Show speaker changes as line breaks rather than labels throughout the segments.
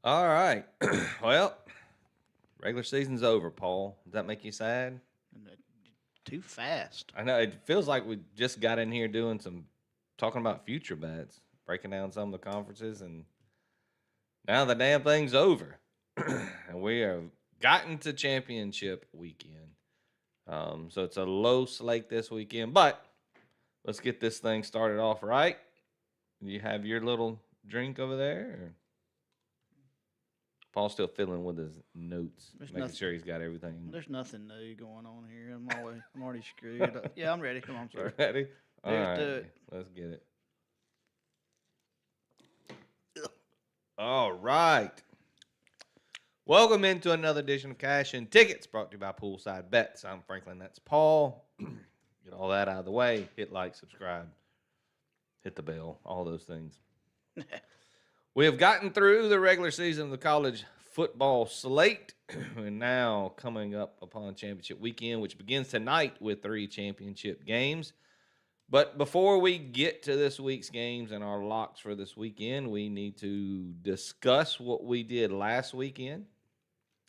All right. Well, regular season's over, Paul. Does that make you sad?
And too fast.
I know it feels like we just got in here doing some talking about future bets, breaking down some of the conferences, and now the damn thing's over. And we have gotten to championship weekend. So it's a low slate this weekend, but let's get this thing started off right. You have your little drink over there? Or Paul's still fiddling with his notes,
There's
making
nothing.
sure he's got everything.
There's nothing new going on here. I'm already screwed. Yeah, I'm ready. Come on, sir.
Ready? All
Let's
right,
do it.
let's get it. All right. Welcome into another edition of Cash and Tickets brought to you by Poolside Bets. I'm Franklin. That's Paul. Get all that out of the way. Hit like, subscribe, hit the bell, all those things. We have gotten through the regular season of the college football slate. And now coming up upon championship weekend, which begins tonight with 3 championship games. But before we get to this week's games and our locks for this weekend, we need to discuss what we did last weekend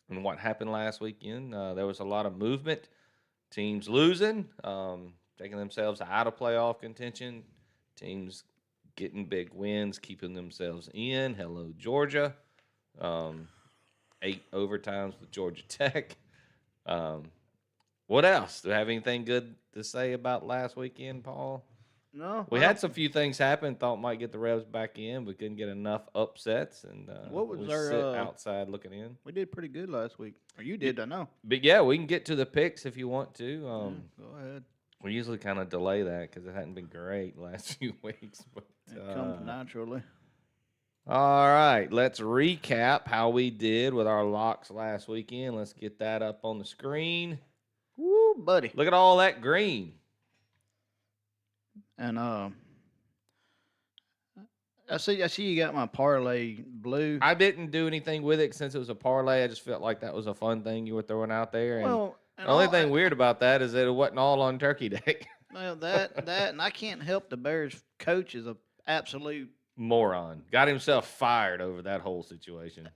and what happened last weekend. There was a lot of movement, teams losing, taking themselves out of playoff contention, teams getting big wins, keeping themselves in. Hello, Georgia. 8 overtimes with Georgia Tech. What else? Do we have anything good to say about last weekend, Paul?
No,
We had some few things happen. Thought might get the Revs back in, but couldn't get enough upsets, and
What was
we
our?
sit outside looking in.
We did pretty good last week. Or you did, I know.
But yeah, we can get to the picks if you want to.
Go ahead.
We usually kind of delay that because it hadn't been great last few weeks. But
It comes naturally.
all right, let's recap how we did with our locks last weekend. Let's get that up on the screen.
Woo, buddy.
Look at all that green.
And I see you got my parlay blue.
I didn't do anything with it since it was a parlay. I just felt like that was a fun thing you were throwing out there. And
Well,
the only thing weird about that is that it wasn't all on Turkey Day.
well, that and I can't help the Bears coach is a absolute.
Moron. Got himself fired over that whole situation.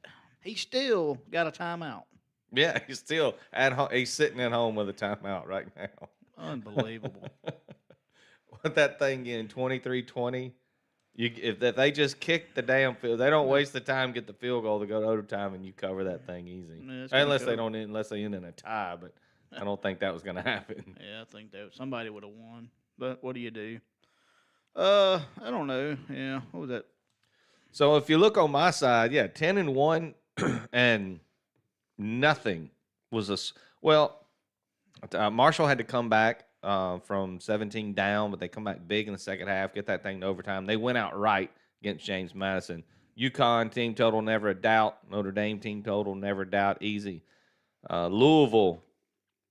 He still got a timeout.
Yeah, he's still at home. He's sitting at home with a timeout right now.
Unbelievable.
With that thing in 23-20, if they just kick the damn field, they don't waste the time, get the field goal to go to overtime, and you cover that thing easy.
Yeah,
unless they end in a tie, but I don't think that was going to happen.
Yeah, I think that somebody would have won. But what do you do? I don't know. Yeah, what was that?
So if you look on my side, yeah, 10-1, and nothing was Marshall had to come back from 17 down, but they come back big in the second half, get that thing to overtime. They went out right against James Madison. UConn team total never a doubt. Notre Dame team total never a doubt. Easy. Louisville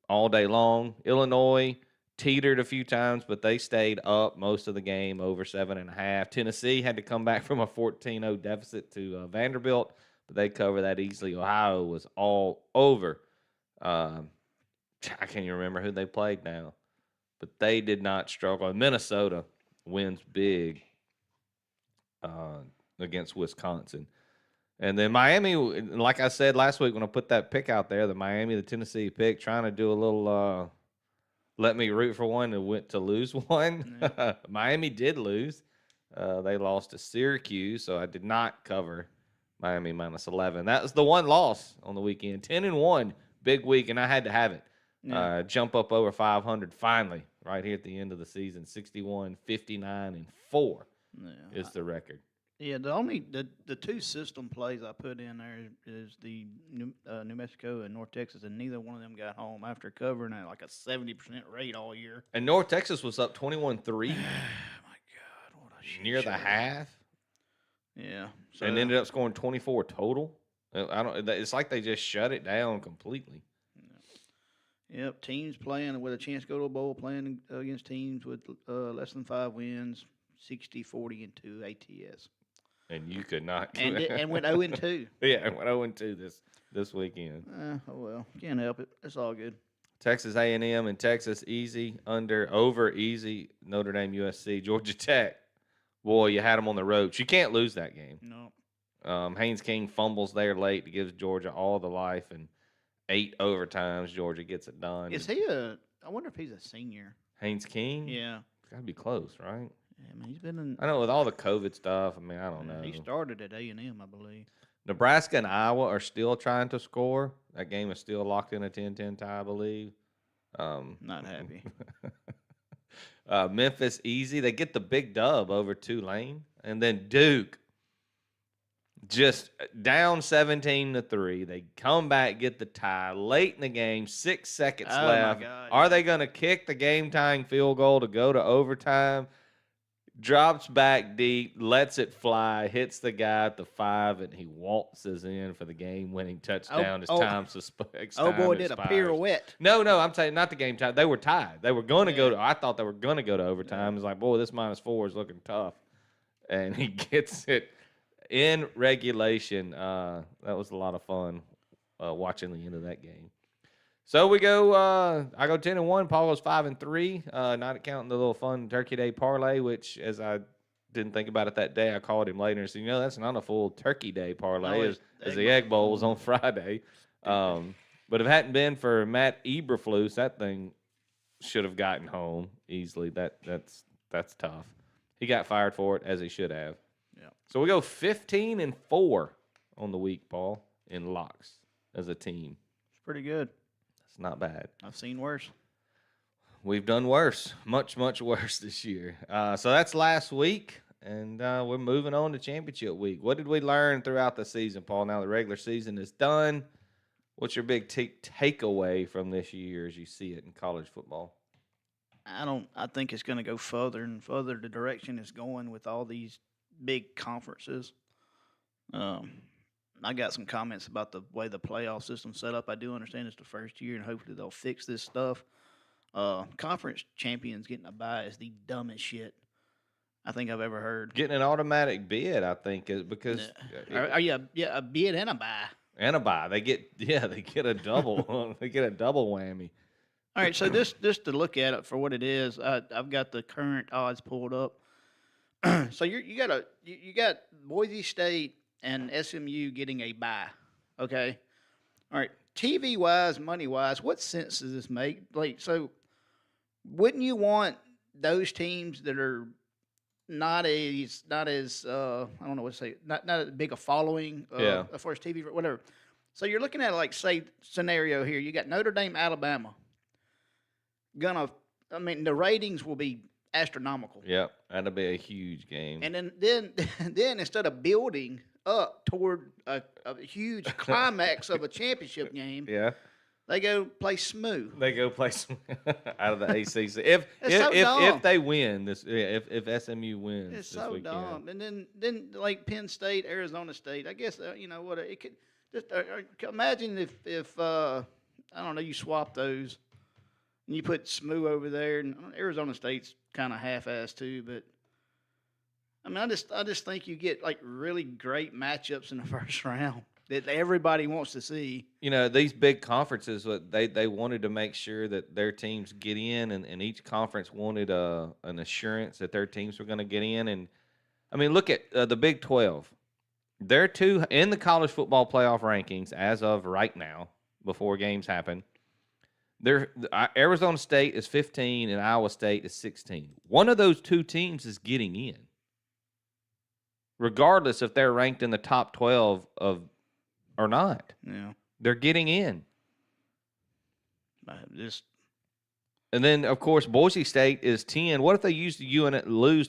all day long. Illinois teetered a few times, but they stayed up most of the game, over 7.5. Tennessee had to come back from a 14-0 deficit to Vanderbilt, but they covered that easily. Ohio was all over. I can't even remember who they played now, but they did not struggle. Minnesota wins big against Wisconsin. And then Miami, like I said last week when I put that pick out there, the Tennessee pick, trying to do a little let me root for one and went to lose one. Yeah. Miami did lose. They lost to Syracuse, so I did not cover Miami minus 11. That was the one loss on the weekend. 10-1, big week, and I had to have it. Yeah. Jump up over 500 finally, right here at the end of the season. 61, 59, and 4 is the record.
Yeah, the two system plays I put in there is the New Mexico and North Texas, and neither one of them got home after covering at like a 70% rate all year.
And North Texas was up 21-3.
My God, what a shit
near
show.
The half.
Yeah,
and ended up scoring 24 total. It's like they just shut it down completely.
Yep, teams playing with a chance to go to a bowl, playing against teams with less than 5 wins, 60, 40, and 2 ATS.
And you could not.
And went 0-2.
Yeah, went 0-2 this weekend.
Oh well, can't help it. It's all good.
Texas A&M and Texas easy, over easy. Notre Dame USC, Georgia Tech. Boy, you had them on the ropes. You can't lose that game.
No.
Haynes King fumbles there late to give Georgia all the life, and 8 overtimes. Georgia gets it done.
Is he a? I wonder if he's a senior.
Haynes King?
Yeah.
Got to be close, right?
Yeah, I mean, he's been in.
I know with all the COVID stuff. I mean, I don't know.
He started at A&M, I believe.
Nebraska and Iowa are still trying to score. That game is still locked in a 10-10 tie, I believe.
Not happy.
Memphis easy. They get the big dub over Tulane, and then Duke just down 17-3. They come back, get the tie late in the game. 6 seconds
Oh, my
left.
God.
Are they going to kick the game-tying field goal to go to overtime? Drops back deep, lets it fly, hits the guy at the 5, and he waltzes in for the game-winning touchdown as time expires.
Oh, boy, did a pirouette.
No, I'm saying not the game time. They were tied. They were going to go to – I thought they were going to go to overtime. It's like, boy, this -4 is looking tough. And he gets it in regulation. That was a lot of fun watching the end of that game. So we go. I go 10-1. Paul goes 5-3. Not counting the little fun Turkey Day parlay, which, as I didn't think about it that day, I called him later and said, that's not a full Turkey Day parlay, as the Egg Bowl was on Friday. But if it hadn't been for Matt Eberflus, that thing should have gotten home easily. That's tough. He got fired for it, as he should have.
Yeah.
So we go 15-4 on the week, Paul, in locks as a team.
It's pretty good.
It's not bad.
I've seen worse.
We've done worse, much, much worse this year. So that's last week, and we're moving on to championship week. What did we learn throughout the season, Paul? Now the regular season is done. What's your big takeaway from this year as you see it in college football?
I think it's going to go further and further the direction it's going with all these big conferences. I got some comments about the way the playoff system's set up. I do understand it's the first year, and hopefully they'll fix this stuff. Conference champions getting a bye is the dumbest shit I think I've ever heard.
Getting an automatic bid, I think, is because
a bid and a bye.
And a bye. They get a double. They get a double whammy.
All right, so just to look at it for what it is, I've got the current odds pulled up. So you got Boise State and SMU getting a bye. Okay, all right. TV wise, money wise, what sense does this make? Like, so wouldn't you want those teams that are not as I don't know what to say, not as big a following as far as TV, whatever. So you're looking at like, say, scenario here. You got Notre Dame, Alabama. The ratings will be astronomical.
Yep, that'll be a huge game.
And then instead of building up toward a huge climax of a championship game, they go play SMU.
They go play out of the ACC. If they win this, if SMU wins,
it's so weekend. Dumb. And then like Penn State, Arizona State. I guess what it could just imagine if I don't know, you swap those and you put SMU over there, and Arizona State's kind of half-assed too, but. I mean, I just think you get like really great matchups in the first round that everybody wants to see.
These big conferences, they wanted to make sure that their teams get in, and each conference wanted an assurance that their teams were going to get in. And I mean, look at the Big 12. They're two in the college football playoff rankings as of right now, before games happen. Arizona State is 15 and Iowa State is 16. One of those two teams is getting in, regardless if they're ranked in the top 12 or not.
Yeah.
They're getting in.
Just
And then, of course, Boise State is 10. What if they lose to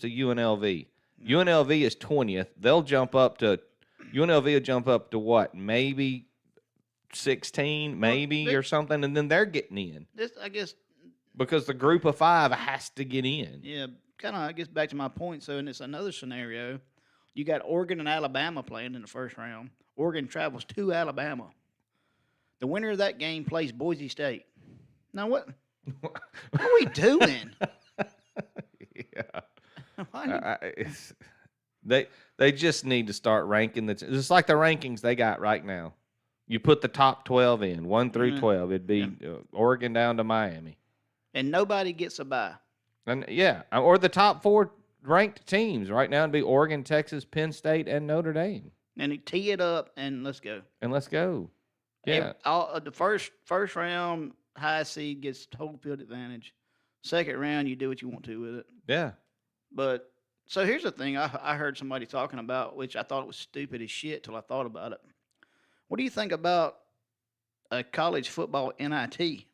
UNLV? UNLV is 20th. They'll jump up to – UNLV will jump up to what? Maybe 16, maybe, or something, and then they're getting in.
I guess –
because the group of 5 has to get in.
Yeah, kind of, I guess, back to my point. So, and it's another scenario. You got Oregon and Alabama playing in the first round. Oregon travels to Alabama. The winner of that game plays Boise State. Now, what are we doing?
They just need to start ranking just like the rankings they got right now. You put the top 12 in, 1 through 12. It'd be Oregon down to Miami.
And nobody gets a bye.
And or the top 4 ranked teams right now would be Oregon, Texas, Penn State, and Notre Dame.
and you tee it up, and let's go.
And let's go. Yeah.
The first round, high seed gets home field advantage. Second round, you do what you want to with it.
Yeah.
But so here's the thing I heard somebody talking about, which I thought was stupid as shit till I thought about it. What do you think about a college football NIT?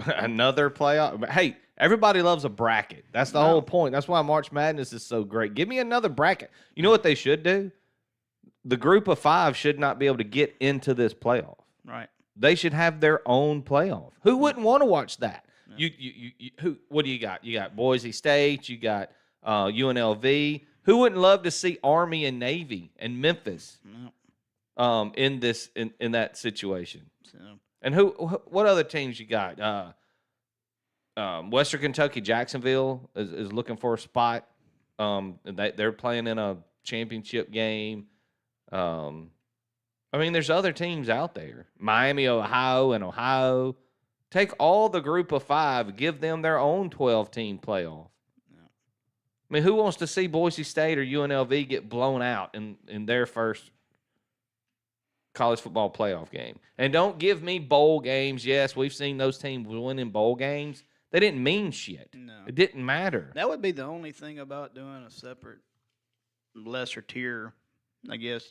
Another playoff. Hey, everybody loves a bracket. That's the whole point. That's why March Madness is so great. Give me another bracket. You know what they should do? The group of 5 should not be able to get into this playoff.
Right.
They should have their own playoff. Who wouldn't want to watch that? No. Who? What do you got? You got Boise State. You got UNLV. Who wouldn't love to see Army and Navy and Memphis in that situation? So. And what other teams you got? Western Kentucky, Jacksonville is looking for a spot. They're playing in a championship game. I mean, there's other teams out there. Miami, Ohio. Take all the group of 5, give them their own 12-team playoff. Yeah. I mean, who wants to see Boise State or UNLV get blown out in their first college football playoff game? And don't give me bowl games. Yes, we've seen those teams winning bowl games. They didn't mean shit. No. It didn't matter.
That would be the only thing about doing a separate lesser tier, I guess.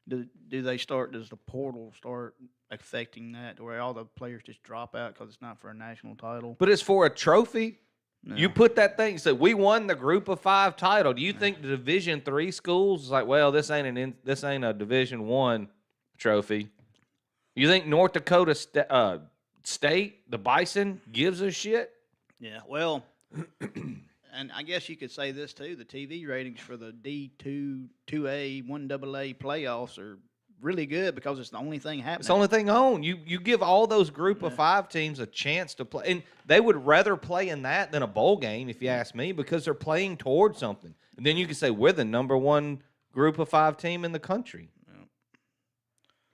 Does the portal start affecting that where all the players just drop out because it's not for a national title?
But it's for a trophy. No. You put that thing, so we won the group of 5 title. Do you think the Division III schools is like, well, this ain't a Division I trophy? You think North Dakota State, the Bison, gives a shit?
Yeah, well, and I guess you could say this too. The TV ratings for the D2, 2A, 1AA playoffs are really good because it's the only thing happening.
It's the only thing on. You give all those group of 5 teams a chance to play. And they would rather play in that than a bowl game, if you ask me, because they're playing towards something. And then you can say, we're the number 1 group of 5 team in the country. Yeah.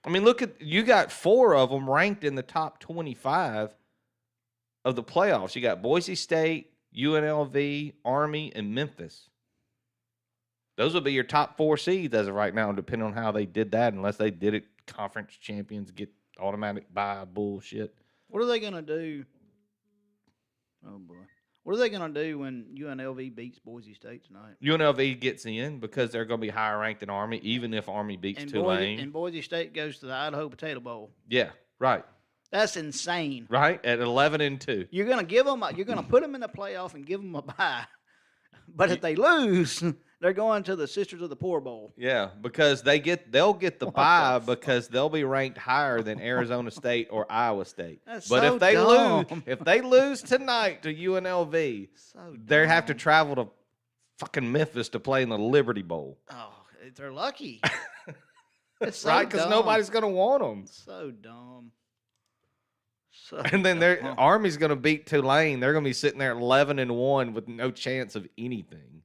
I mean, you got 4 of them ranked in the top 25 of the playoffs. You got Boise State, UNLV, Army, and Memphis. Those would be your top 4 seeds as of right now, depending on how they did that, unless they did it conference champions get automatic bye bullshit.
What are they going to do? Oh, boy. What are they going to do when UNLV beats Boise State tonight?
UNLV gets in because they're going to be higher ranked than Army, even if Army beats Tulane.
And Boise State goes to the Idaho Potato Bowl.
Yeah, right.
That's insane.
Right? At 11-2.
You're going to put them in the playoff and give them a bye. But if they lose, they're going to the Sisters of the Poor Bowl.
Yeah, because they'll get the bye because they'll be ranked higher than Arizona State or Iowa State. But
if
they lose tonight to UNLV, they have to travel to fucking Memphis to play in the Liberty Bowl.
Oh, they're lucky. It's so
right, because nobody's going to want them.
So dumb.
And then Army's going to beat Tulane. They're going to be sitting there 11-1 with no chance of anything.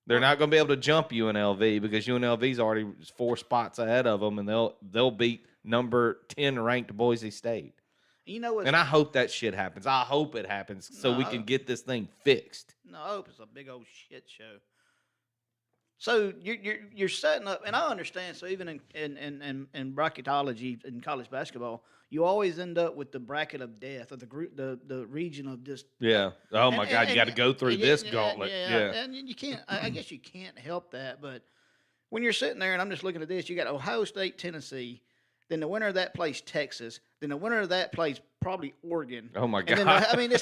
They're not going to be able to jump UNLV because UNLV's already 4 spots ahead of them, and they'll beat number 10 ranked Boise State. And I hope that shit happens. I hope it happens so we can get this thing fixed.
No, I hope it's a big old shit show. So you're setting up, and I understand. So even in bracketology in college basketball, you always end up with the bracket of death, or the region of just.
Yeah. Oh my God! You got to go through this gauntlet. Yeah.
And you can't. I guess you can't help that. But when you're sitting there, and I'm just looking at this, you got Ohio State, Tennessee. Then the winner of that plays Texas. Then the winner of that plays probably Oregon.
Oh my God!
And then,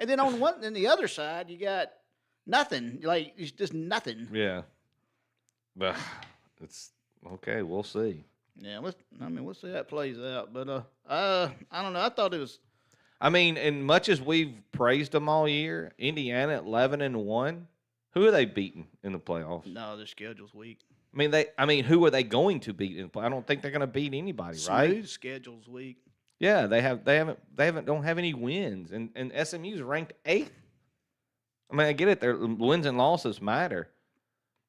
and then on the other side, you got nothing. Like it's just nothing.
Yeah. But it's okay. We'll see.
Yeah, we'll see how it plays out. But I don't know. I thought it was.
I mean, and much as we've praised them all year, Indiana at 11-1. Who are they beating in the playoffs?
No, their schedule's weak.
I mean, who are they going to beat in the playoffs? I don't think they're going to beat anybody, right?
Smooth schedule's weak.
Yeah, don't have any wins, and SMU's ranked 8th. I mean, I get it. Their wins and losses matter.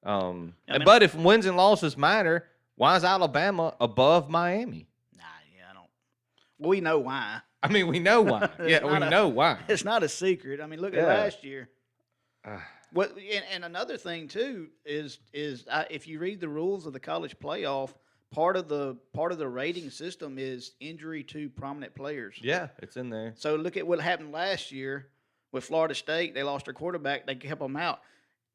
But if wins and losses matter, why is Alabama above Miami?
I don't. We know why.
I mean, we know why. Yeah, we know why.
It's not a secret. I mean, look at last year. What and another thing too is if you read the rules of the college playoff, part of the rating system is injury to prominent players.
Yeah, it's in there.
So look at what happened last year with Florida State. They lost their quarterback. They kept them out.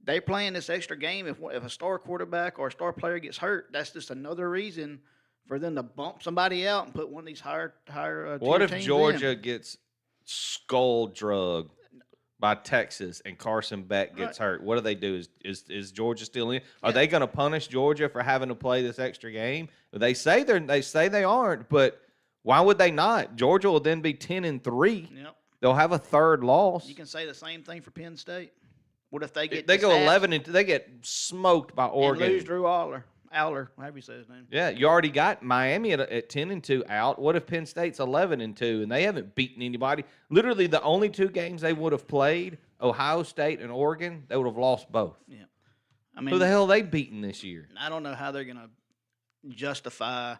They playing this extra game. If a star quarterback or a star player gets hurt, that's just another reason for them to bump somebody out and put one of these higher.
What
tier
if
teams
Georgia
in.
gets skull drugged by Texas and Carson Beck gets hurt? What do they do? Is Georgia still in? Are they going to punish Georgia for having to play this extra game? They say they aren't, but why would they not? Georgia will then be 10-3.
Yep.
They'll have a third loss.
You can say the same thing for Penn State. What if they get
They go 11 and they get smoked by Oregon.
and lose Drew Aller, however you say his name.
Yeah, you already got Miami at 10-2 out. What if Penn State's 11-2 and they haven't beaten anybody? Literally, the only two games they would have played, Ohio State and Oregon, they would have lost both.
Yeah, I mean,
Who the hell are they beating this year?
I don't know how they're going to justify.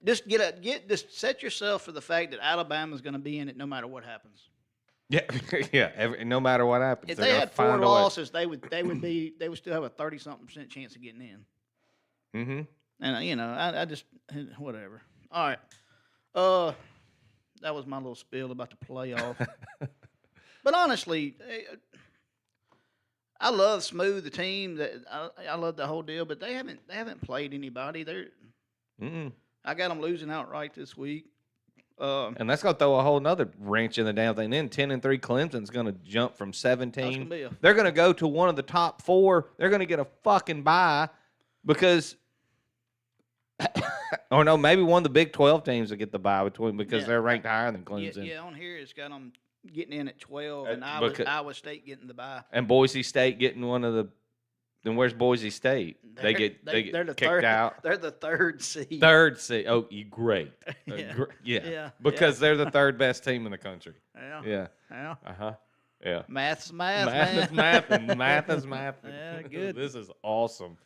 Just just set yourself for the fact that Alabama's going to be in it no matter what happens.
Yeah, yeah. No matter what happens,
If
they're
they
gonna
had 4
find a way.
losses, they would still have a 30-something% chance of getting in.
Mm-hmm.
And I just whatever. All right, that was my little spiel about the playoff. But honestly, I love Smooth, the team. That I love the whole deal. But they haven't played anybody. I got them losing outright this week.
And that's gonna throw a whole nother wrench in the damn thing. Then 10-3 Clemson's gonna jump from 17. They're gonna go to one of the top 4. They're gonna get a fucking bye because, or no, maybe one of the Big 12 teams will get the bye because they're ranked higher than Clemson.
Yeah, on here it's got them getting in at 12, and Iowa State getting the bye,
and Boise State getting one of the. Then where's Boise State? They get kicked out.
They're the 3rd seed.
3rd seed. Oh, great.
Yeah.
Because they're the 3rd best team in the country.
Yeah.
Yeah.
Math's math.
Math is math, and math is math.
Yeah, good.
This is awesome.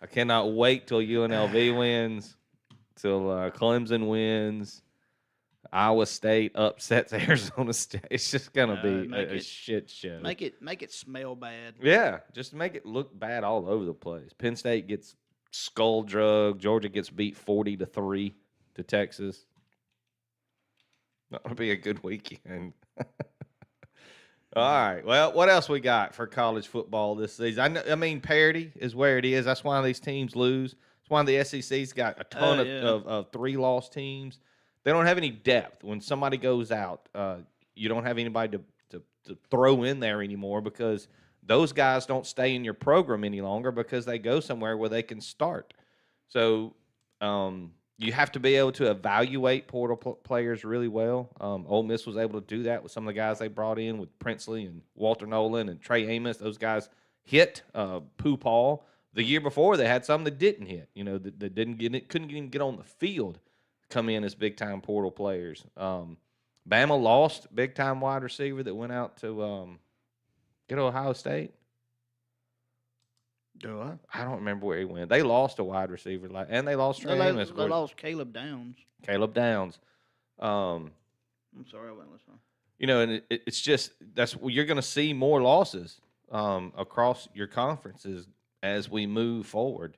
I cannot wait till UNLV wins, till Clemson wins, Iowa State upsets Arizona State. It's just gonna be a shit show.
Make it smell bad.
Yeah, just make it look bad all over the place. Penn State gets skull drug. Georgia gets beat 40-3 to Texas. That'll be a good weekend. All right. Well, what else we got for college football this season? I mean, parity is where it is. That's why these teams lose. It's why the SEC's got a ton of 3-loss teams. They don't have any depth. When somebody goes out, you don't have anybody to throw in there anymore because those guys don't stay in your program any longer because they go somewhere where they can start. So you have to be able to evaluate portal players really well. Ole Miss was able to do that with some of the guys they brought in with Princely and Walter Nolan and Trey Amos. Those guys hit. Pooh Paul. The year before, they had some that didn't hit. That didn't get it, couldn't even get on the field. Come in as big-time portal players. Bama lost big-time wide receiver that went out to get Ohio State.
Do I?
I don't remember where he went. They lost a wide receiver, and they lost Trey Amos.
They lost Caleb Downs.
Caleb Downs.
I'm sorry, I wasn't listening.
And it's just you're going to see more losses across your conferences as we move forward.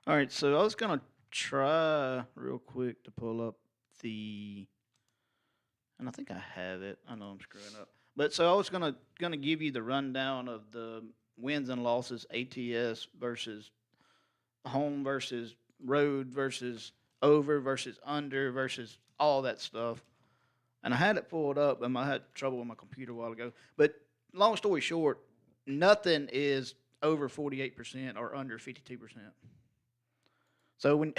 All right, so I was going to try real quick to pull up and I think I have it. I know I'm screwing up. But so I was gonna give you the rundown of the wins and losses, ATS versus home versus road versus over versus under versus all that stuff. And I had it pulled up, and I had trouble with my computer a while ago. But long story short, nothing is over 48% or under 52%. So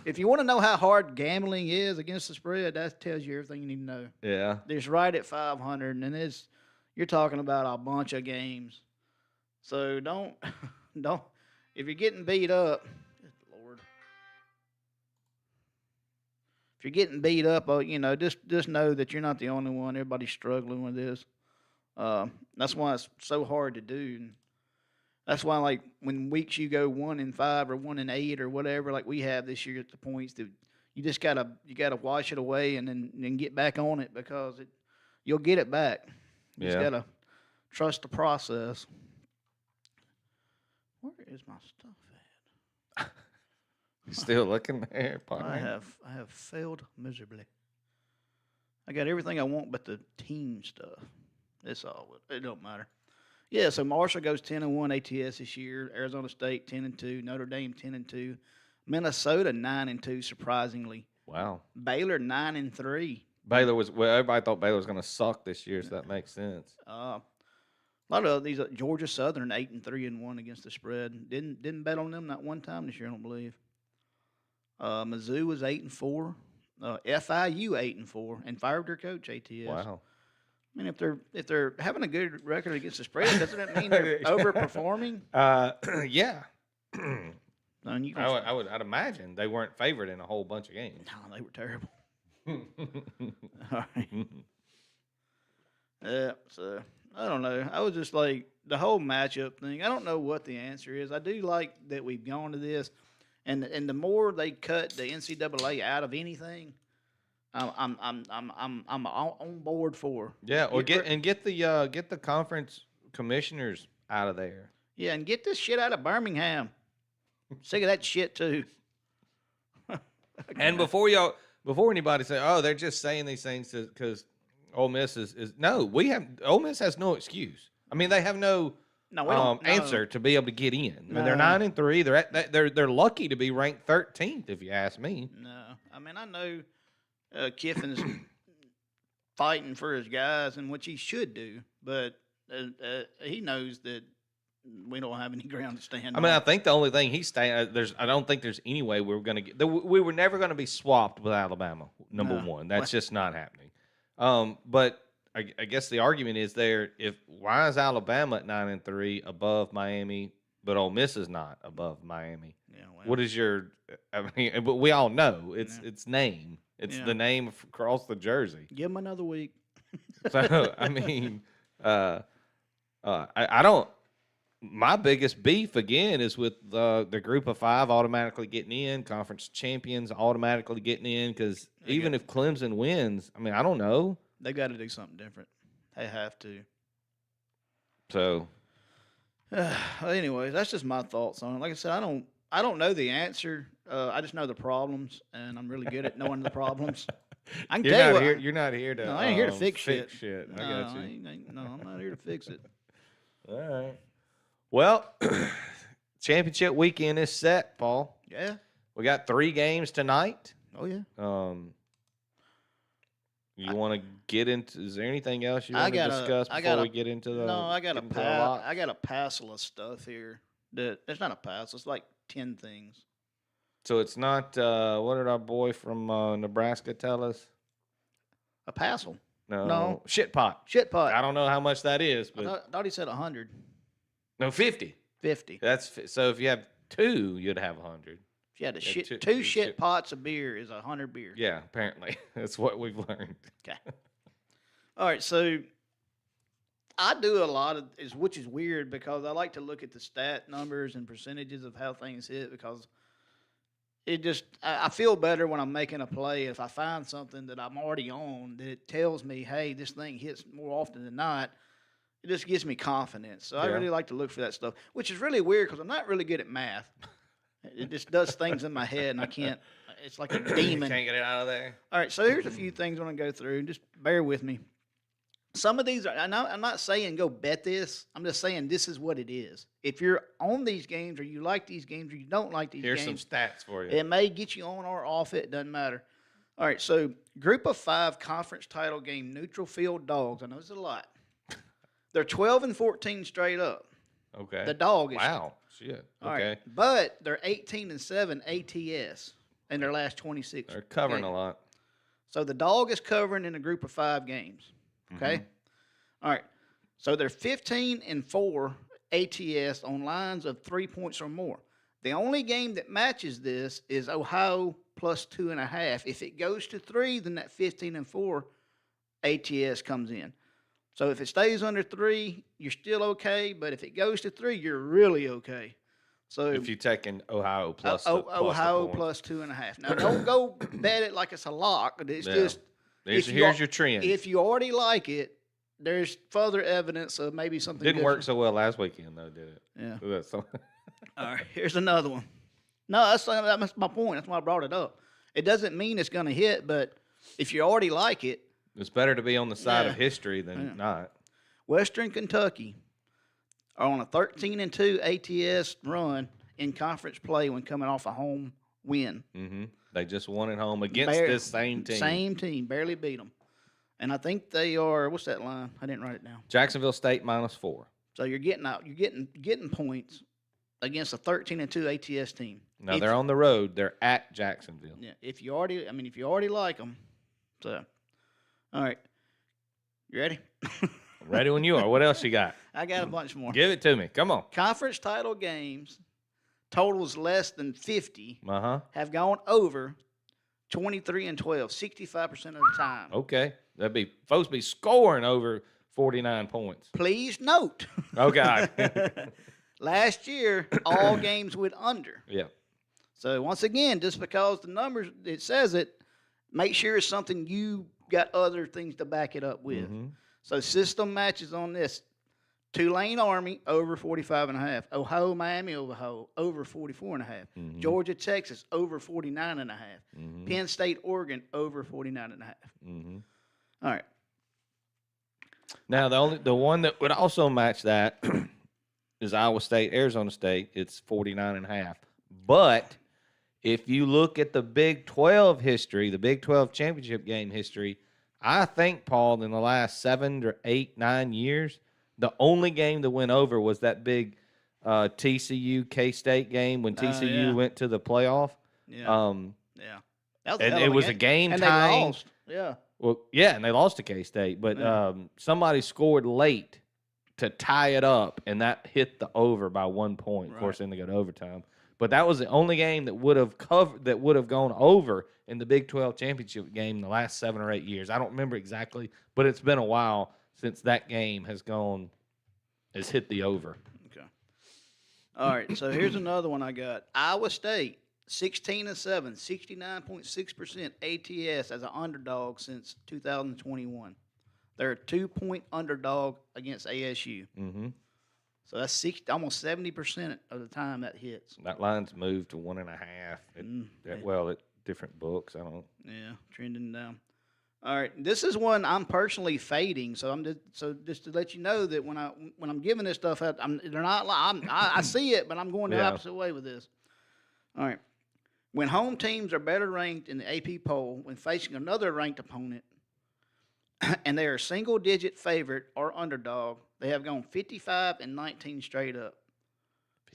if you want to know how hard gambling is against the spread, that tells you everything you need to know.
Yeah.
It's right at 500, and you're talking about a bunch of games. So don't if you're getting beat up, Lord. If you're getting beat up, just know that you're not the only one. Everybody's struggling with this. That's why it's so hard to do. That's why, like, when weeks you go 1-5 or 1-8 or whatever, like we have this year at the points, that you just gotta wash it away and then get back on it because you'll get it back. You just gotta trust the process. Where is my stuff at?
Still looking there, partner?
I have failed miserably. I got everything I want but the team stuff. It's all it don't matter. Yeah, so Marshall goes 10-1 ATS this year. Arizona State 10-2. Notre Dame 10-2. Minnesota 9-2. Surprisingly,
Wow.
Baylor 9-3.
Baylor was well. Everybody thought Baylor was going to suck this year, so that makes sense.
A lot of these Georgia Southern 8-3-1 against the spread. Didn't bet on them not one time this year. I don't believe. Mizzou was 8-4. FIU 8-4 and fired their coach ATS.
Wow.
I mean, if they're having a good record against the spread, doesn't that mean they're overperforming?
Yeah.
No, and
I'd imagine they weren't favored in a whole bunch of games.
No, they were terrible. All right. Yeah, so I don't know. I was just like the whole matchup thing. I don't know what the answer is. I do like that we've gone to this, and the more they cut the NCAA out of anything, I'm on board for.
Yeah, or get the conference commissioners out of there.
Yeah, and get this shit out of Birmingham. Sick of that shit too.
And before anybody say, oh, they're just saying these things because Ole Miss is no, Ole Miss has no excuse. I mean, they have no answer to be able to get in. I mean, they're 9-3. They're lucky to be ranked 13th, if you ask me.
No, I mean, I know Kiffin's fighting for his guys, and which he should do, but he knows that we don't have any ground to stand.
I mean, I think the only thing he's staying I don't think there's any way we were never going to be swapped with Alabama. Number one, that's just not happening. But I guess the argument is why is Alabama at 9-3 above Miami, but Ole Miss is not above Miami? Yeah, well, what is I mean, but we all know it's name. It's the name across the jersey.
Give them another week.
So I mean, I don't. My biggest beef again is with the group of five automatically getting in, conference champions automatically getting in, because even if Clemson wins, I mean, I don't know.
They got to do something different. They have to.
So,
anyway, that's just my thoughts on it. Like I said, I don't know the answer. I just know the problems, and I'm really good at knowing the problems. I can tell you
you're not here to.
No, I ain't here to fix shit.
I got you.
I'm not here to fix it.
All right. Well, championship weekend is set, Paul.
Yeah.
We got 3 games tonight.
Oh, yeah.
You want to get into? Is there anything else you want to discuss before we get into the?
No, I got a passel of stuff here. It's not a passel. It's like 10 things.
So it's not. What did our boy from Nebraska tell us?
A passel.
No. Shit pot.
Shit pot.
I don't know how much that is, but
I thought he said 100.
No, 50.
50.
That's so. If you have 2, you'd have 100.
If you had two shit pots of beer is 100 beer.
Yeah, apparently that's what we've learned.
Okay. All right, so I do a lot of which is weird because I like to look at the stat numbers and percentages of how things hit because it just I feel better when I'm making a play if I find something that I'm already on that it tells me, hey, this thing hits more often than not. It just gives me confidence. So I really like to look for that stuff, which is really weird because I'm not really good at math. It just does things in my head, and I can't. It's like a demon.
You can't get it out of there.
All right, so here's a few things I want to go through. Just bear with me. Some of these I'm not saying go bet this. I'm just saying this is what it is. If you're on these games or you like these games or you don't like these games.
Here's some stats for you.
It may get you on or off it. Doesn't matter. All right, so group of 5 conference title game, neutral field dogs. I know it's a lot. They're 12-14 straight up.
Okay.
The dog is.
Wow. Shit.
All
okay.
right. But they're 18-7 ATS in their last 26.
They're covering a lot.
So the dog is covering in a group of 5 games. Okay. Mm-hmm. All right. So they're 15-4 ATS on lines of 3 points or more. The only game that matches this is Ohio plus 2.5. If it goes to 3, then that 15-4 ATS comes in. So if it stays under 3, you're still okay. But if it goes to 3, you're really okay. So
if you're taking Ohio plus
Ohio plus 2.5. Now don't go bet it like it's a lock. It's just
here's your trend.
If you already like it, there's further evidence of maybe something
Didn't work
different.
so well last weekend, though, did it?
Yeah.
That's so-
All right, here's another one. No, that's my point. That's why I brought it up. It doesn't mean it's going to hit, but if you already like it,
It's better to be on the side of
Yeah.
history than
Yeah.
not.
Western Kentucky are on a 13-2 ATS run in conference play when coming off a home win.
Hmm. They just won at home against
Bar-
this same team.
Same team, barely beat them. And I think they are. What's that line? I didn't write it down.
Jacksonville State -4.
So you're getting points against a 13-2 ATS team.
Now
If-
they're on the road. They're at Jacksonville.
Yeah, if you already like them. So, all right, you ready?
Ready when you are. What else you got?
I got a bunch more.
Give it to me. Come on.
Conference title games, totals less than 50,
Uh-huh.
have gone over 23-12, 65% of the time.
Okay. That'd be supposed to be scoring over 49 points.
Please note,
Oh, God.
last year all games went under.
Yeah.
So once again, just because the numbers it says it, make sure it's something you got other things to back it up with.
Mhm.
So system matches on this. Tulane Army over 45.5. Ohio Miami over 44.5.
Mhm.
Georgia Texas over 49.5.
Mhm.
Penn State Oregon over 49.5.
Mhm.
All right.
Now the one that would also match that is Iowa State, Arizona State. It's 49.5. But if you look at the Big 12 history, the Big 12 championship game history, I think, Paul, in the last 7 or 8, 9 years, the only game that went over was that big TCU K-State game when TCU
yeah.
went to the playoff.
Yeah.
Yeah.
That was
And
hell
it
of
was a game
and
tying.
they lost. Yeah.
Well, yeah, and they lost to K-State, but
Yeah.
somebody scored late to tie it up, and that hit the over by 1 point. Of course, then they go to overtime. But that was the only game that would have gone over in the Big 12 championship game in the last 7 or 8 years. I don't remember exactly, but it's been a while since that game has hit the over.
Okay. All right. So here's another one I got. Iowa State, 16-7, 69.6% ATS as an underdog since 2021. They're a 2-point underdog against ASU.
Mm-hmm.
So that's almost 70% of the time that hits.
That line's moved to 1.5. At different books. I don't.
Yeah, trending down. All right, this is one I'm personally fading. So just to let you know that when I'm giving this stuff out, I see it, but I'm going the
Yeah.
opposite way with this. All right, when home teams are better ranked in the AP poll when facing another ranked opponent, and they are a single-digit favorite or underdog, they have gone 55-19 straight up.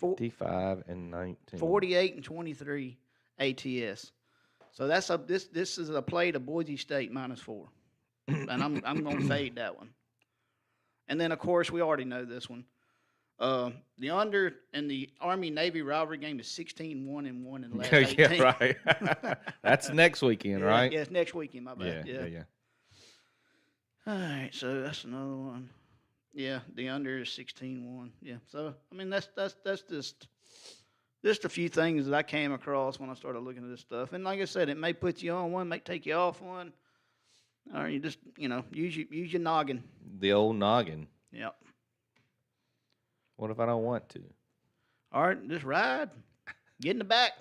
55-19.
48-23 ATS. So this is a play to Boise State -4, and I'm going to fade that one. And then of course we already know this one. The under in the Army Navy rivalry game is 16-1-1 in the last 18.
Yeah, right. That's next weekend,
Yeah,
right?
Yeah, it's next weekend. My bad.
Yeah.
All right, so that's another one. Yeah, the under is 16-1. Yeah, so I mean that's just a few things that I came across when I started looking at this stuff. And like I said, it may put you on one, may take you off one, or you just use your noggin.
The old noggin.
Yep.
What if I don't want to?
All right, just ride. Get in the back.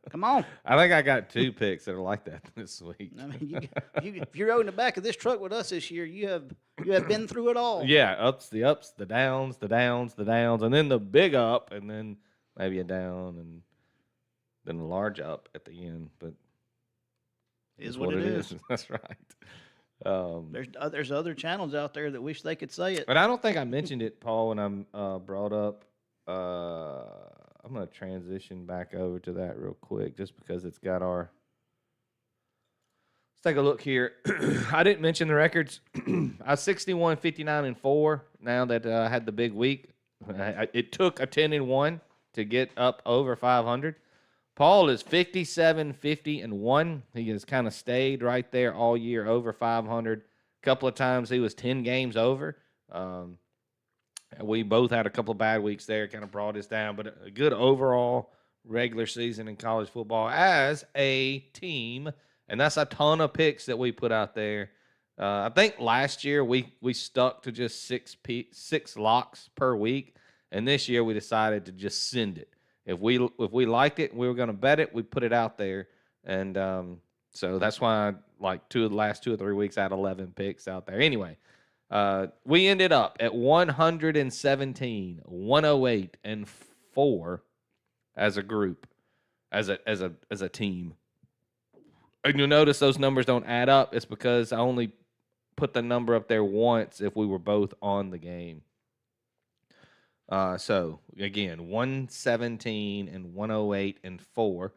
Come on.
I think I got 2 picks that are like that this week.
I mean, if you're in the back of this truck with us this year, you have been through it all.
Yeah, the ups, the downs, and then the big up, and then maybe a down, and then a large up at the end. But
Is
it's
what it is.
That's right.
There's other channels out there that wish they could say it.
But I don't think I mentioned it, Paul, when I'm brought up. I'm going to transition back over to that real quick just because it's got our. Let's take a look here. I didn't mention the records. I was 61, 59, and 4 now that I had the big week. It took a 10-1 to get up over 500. Paul is 57, 50, and 1. He has kind of stayed right there all year over 500. A couple of times he was 10 games over. We both had a couple of bad weeks there, kind of brought us down, but a good overall regular season in college football as a team. And that's a ton of picks that we put out there. I think last year we stuck to just six locks per week, and this year we decided to just send it. If we liked it and we were going to bet it, we put it out there, and so that's why like the last 2 or 3 weeks I had 11 picks out there. Anyway, we ended up at 117, 108, and 4 as a group, as a team. And you'll notice those numbers don't add up. It's because I only put the number up there once if we were both on the game. So again, 117 and 108 and 4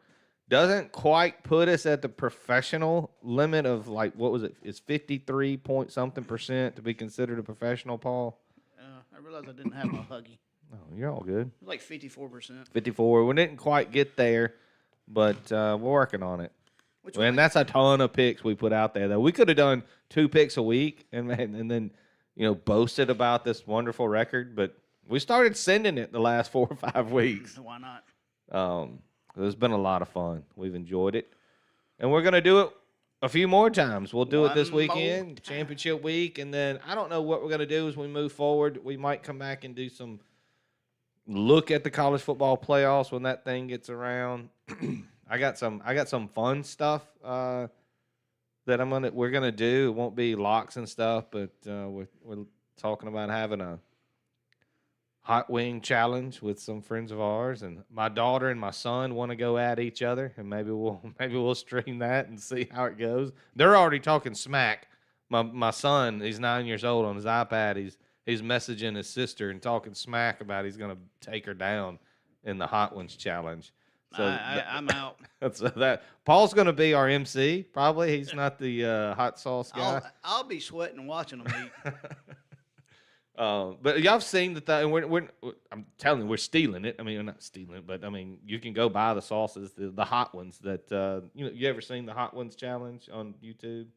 doesn't quite put us at the professional limit of like, what was it? It's 53 point something % to be considered a professional, Paul.
I realized I didn't have my Huggy.
Oh, you're all good.
It was like 54%.
54. We didn't quite get there, but we're working on it. And that's a ton of picks we put out there, though. We could have done 2 picks a week and then, boasted about this wonderful record. But we started sending it the last 4 or 5 weeks.
Why not?
It's been a lot of fun. We've enjoyed it. And we're going to do it a few more times. We'll do it this weekend, championship week. And then I don't know what we're going to do as we move forward. We might come back and do some look at the college football playoffs when that thing gets around. I got some fun stuff that we're gonna do. It won't be locks and stuff, but we're talking about having a hot wing challenge with some friends of ours, and my daughter and my son want to go at each other, and maybe we'll stream that and see how it goes. They're already talking smack. My son, he's 9 years old, on his iPad. He's messaging his sister and talking smack about he's gonna take her down in the hot wings challenge. So
I'm out.
So that Paul's going to be our MC. Probably he's not the hot sauce guy.
I'll be sweating watching them eat.
But y'all seen that, and I'm telling you, we're stealing it. I mean, we're not stealing it, but I mean, you can go buy the sauces, the hot ones that you ever seen the hot ones challenge on YouTube?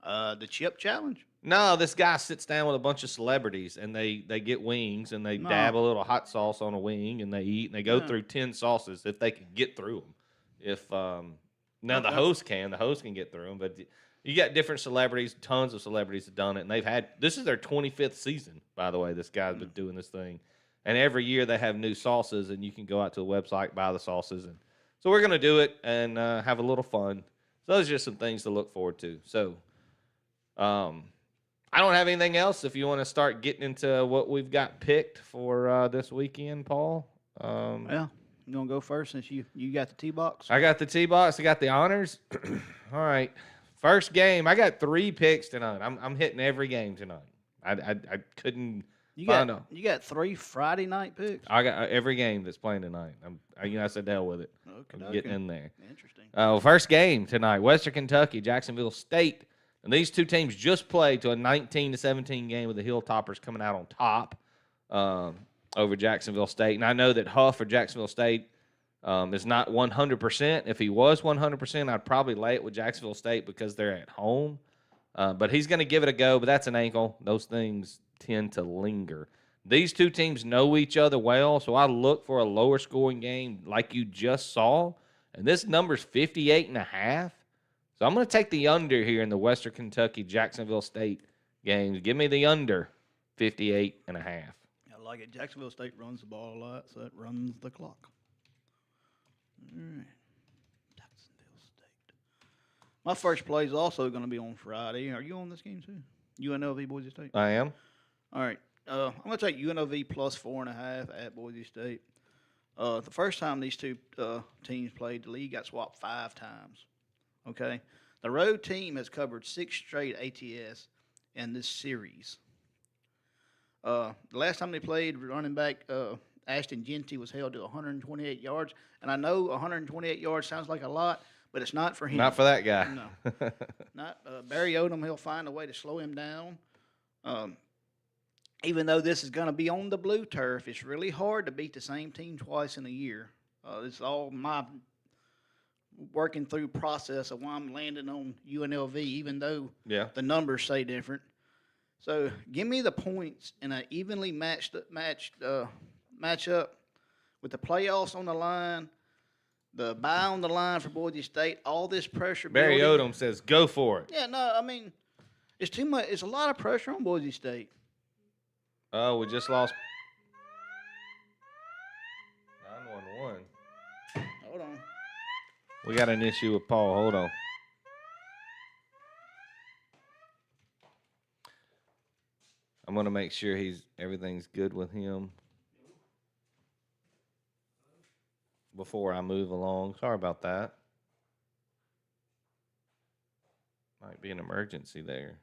The chip challenge?
No, this guy sits down with a bunch of celebrities, and they get wings, and they dab a little hot sauce on a wing, and they eat, and they go through 10 sauces if they can get through them. If now the host can get through them, but you got different celebrities, tons of celebrities have done it, and this is their 25th season, by the way. This guy's been doing this thing, and every year they have new sauces, and you can go out to the website, buy the sauces, and so we're gonna do it and have a little fun. So those are just some things to look forward to. So. I don't have anything else. If you want to start getting into what we've got picked for this weekend, Paul.
Yeah, you gonna go first since you got the T-box?
I got the T-box. I got the honors. All right, first game. I got 3 picks tonight. I'm hitting every game tonight. I couldn't. You
got 3 Friday night picks.
I got every game that's playing tonight. I said hell with it.
Okay,
I'm getting in there.
Interesting.
First game tonight: Western Kentucky, Jacksonville State. And these two teams just played to a 19-17 game with the Hilltoppers coming out on top over Jacksonville State. And I know that Huff for Jacksonville State is not 100%. If he was 100%, I'd probably lay it with Jacksonville State because they're at home. But he's going to give it a go, but that's an ankle. Those things tend to linger. These two teams know each other well, so I look for a lower scoring game like you just saw. And this number's 58.5. So I'm going to take the under here in the Western Kentucky Jacksonville State game. Give me the under 58.5.
I like it. Jacksonville State runs the ball a lot, so it runs the clock. All right. Jacksonville State. My first play is also going to be on Friday. Are you on this game too? UNLV Boise State.
I am.
All right. I'm going to take UNLV plus 4.5 at Boise State. The first time these two teams played, the league got swapped 5 times. Okay, the road team has covered 6 straight ATS in this series. The last time they played, running back Ashton Jeanty was held to 128 yards, and I know 128 yards sounds like a lot, but it's not for him.
Not for that guy.
No, not Barry Odom. He'll find a way to slow him down. Even though this is going to be on the blue turf, it's really hard to beat the same team twice in a year. It's all my working through process of why I'm landing on UNLV, even though the numbers say different. So give me the points in an evenly matched matchup with the playoffs on the line, the bye on the line for Boise State, all this pressure.
Barry Odom says, go for it.
Yeah, no, I mean, It's too much. It's a lot of pressure on Boise State.
Oh, we just lost 911.
Hold on.
We got an issue with Paul. Hold on. I'm gonna make sure everything's good with him before I move along. Sorry about that. Might be an emergency there.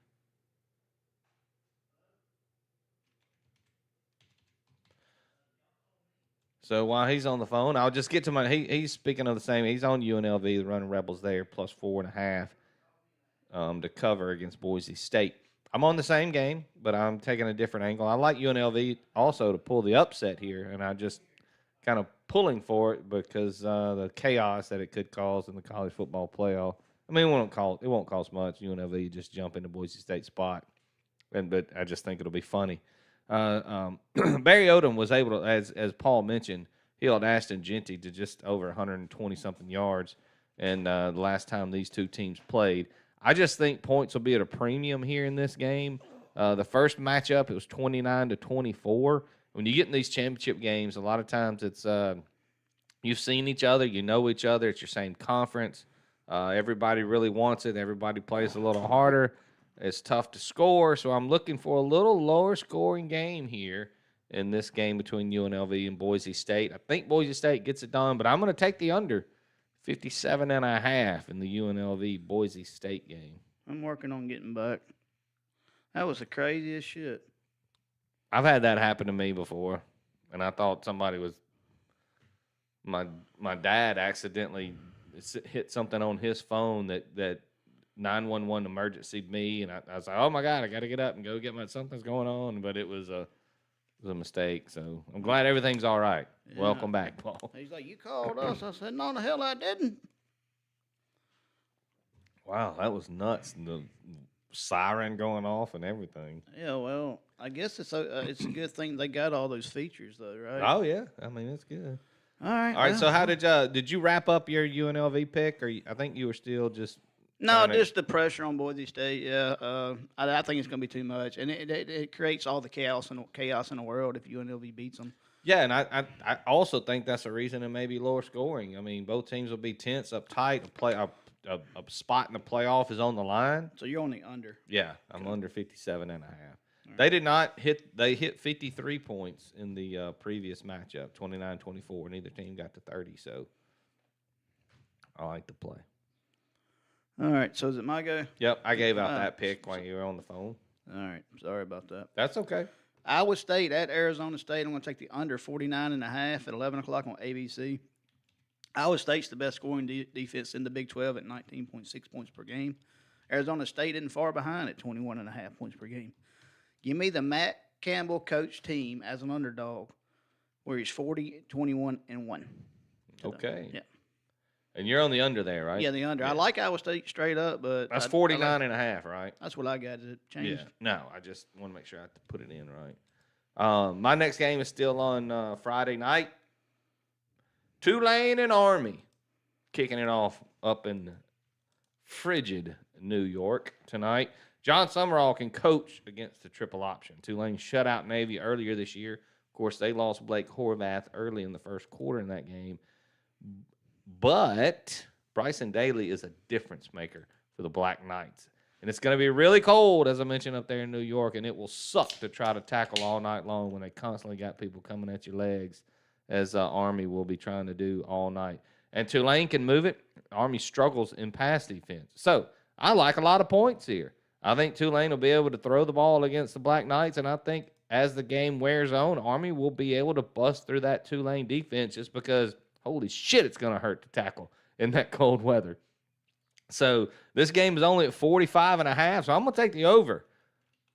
So while he's on the phone, I'll just get to my. He's speaking of the same. He's on UNLV, the Running Rebels there, plus 4.5 to cover against Boise State. I'm on the same game, but I'm taking a different angle. I like UNLV also to pull the upset here, and I just kind of pulling for it because the chaos that it could cause in the college football playoff. I mean, it won't cost much. UNLV just jump into Boise State spot, but I just think it'll be funny. Barry Odom was able to, as Paul mentioned, he held Ashton Genty to just over 120 something yards, and the last time these two teams played. I just think points will be at a premium here in this game. The first matchup, it was 29-24. When you get in these championship games, a lot of times it's you've seen each other, you know each other, it's your same conference. Everybody really wants it. Everybody plays a little harder. It's tough to score, so I'm looking for a little lower scoring game here in this game between UNLV and Boise State. I think Boise State gets it done, but I'm going to take the under 57.5 in the UNLV Boise State game.
I'm working on getting back. That was the craziest shit.
I've had that happen to me before, and I thought somebody was my dad accidentally hit something on his phone that 911 emergency me, and I was like, oh my God, I got to get up and go get something's going on, but it was a mistake. So I'm glad everything's all right. Yeah. Welcome back, Paul.
He's like, you called us. I said, no, the hell I didn't.
Wow, that was nuts. The siren going off and everything.
Yeah, well, I guess it's a good thing they got all those features though, right?
Oh yeah, I mean it's good.
All right.
All right. So how did you wrap up your UNLV pick, or I think you were still just?
No, just the pressure on Boise State. Yeah, I think it's going to be too much, and it creates all the chaos in the world if UNLV beats them.
Yeah, and I also think that's a reason it may be lower scoring. I mean, both teams will be tense, uptight. A spot in the playoff is on the line.
So you're on the under.
Yeah, I'm under 57.5. Right. They did not hit. They hit 53 points in the previous matchup, 29-24. Neither team got to 30. So I like the play.
All right, so is it my go?
Yep, I gave out that pick while you were on the phone.
All right, sorry about that.
That's okay.
Iowa State at Arizona State. I'm going to take the under 49.5 at 11 o'clock on ABC. Iowa State's the best scoring defense in the Big 12 at 19.6 points per game. Arizona State isn't far behind at 21.5 points per game. Give me the Matt Campbell coach team as an underdog, where he's 40, 21, and 1.
Okay.
Yeah.
And you're on the under there, right?
Yeah, the under. Yeah. I like Iowa State straight up, but
that's 49.5, right?
That's what I got to change.
Yeah. No, I just want to make sure I put it in right. My next game is still on Friday night. Tulane and Army kicking it off up in frigid New York tonight. John Summerall can coach against the triple option. Tulane shut out Navy earlier this year. Of course, they lost Blake Horvath early in the first quarter in that game. But Bryson Daly is a difference maker for the Black Knights. And it's going to be really cold, as I mentioned, up there in New York, and it will suck to try to tackle all night long when they constantly got people coming at your legs, as Army will be trying to do all night. And Tulane can move it. Army struggles in pass defense. So I like a lot of points here. I think Tulane will be able to throw the ball against the Black Knights, and I think as the game wears on, Army will be able to bust through that Tulane defense just because – holy shit, it's going to hurt to tackle in that cold weather. So this game is only at 45.5, so I'm going to take the over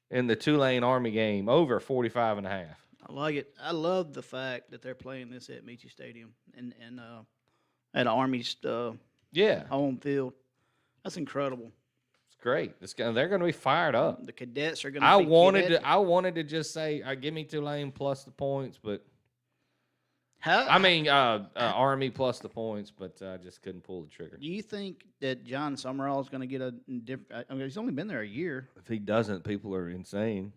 in the Tulane Army game, over 45.5.
I like it. I love the fact that they're playing this at Meachie Stadium and at Army's home field. That's incredible.
It's great. They're going to be fired up.
The cadets are going
to I wanted to just say, give me Tulane plus the points, but
How,
I mean, Army plus the points, but I just couldn't pull the trigger.
do you think that John Summerall is going to get a different? I mean, he's only been there a year.
If he doesn't, people are insane.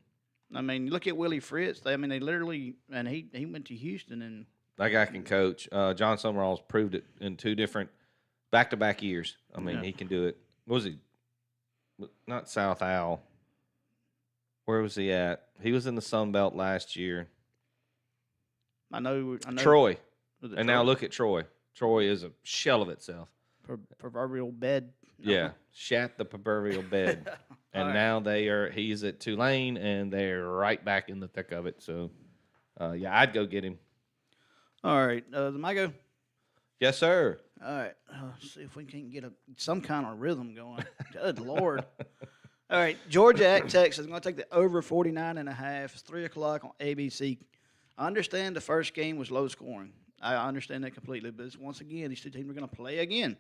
I mean, look at Willie Fritz. They literally, and he went to Houston, and
That guy can coach. John Summerall's proved it in 2 different back-to-back years. I mean,
Yeah.
he can do it. What was he? Not South Al. Where was he at? He was in the Sun Belt last year.
I know.
Troy.
Was it
And now
Troy?
look at Troy. Troy is a shell of itself.
Proverbial bed.
Yeah, shat the proverbial bed. And
All right.
now he's at Tulane, and they're right back in the thick of it. So, yeah, I'd go get him.
All right. Am I go?
Yes, sir.
All right. Let's see if we can get some kind of rhythm going. Good Lord. All right. Georgia at Texas. I'm going to take the over 49.5. It's 3 o'clock on ABC. I understand the first game was low scoring. I understand that completely. But once again, these two teams are going to play again.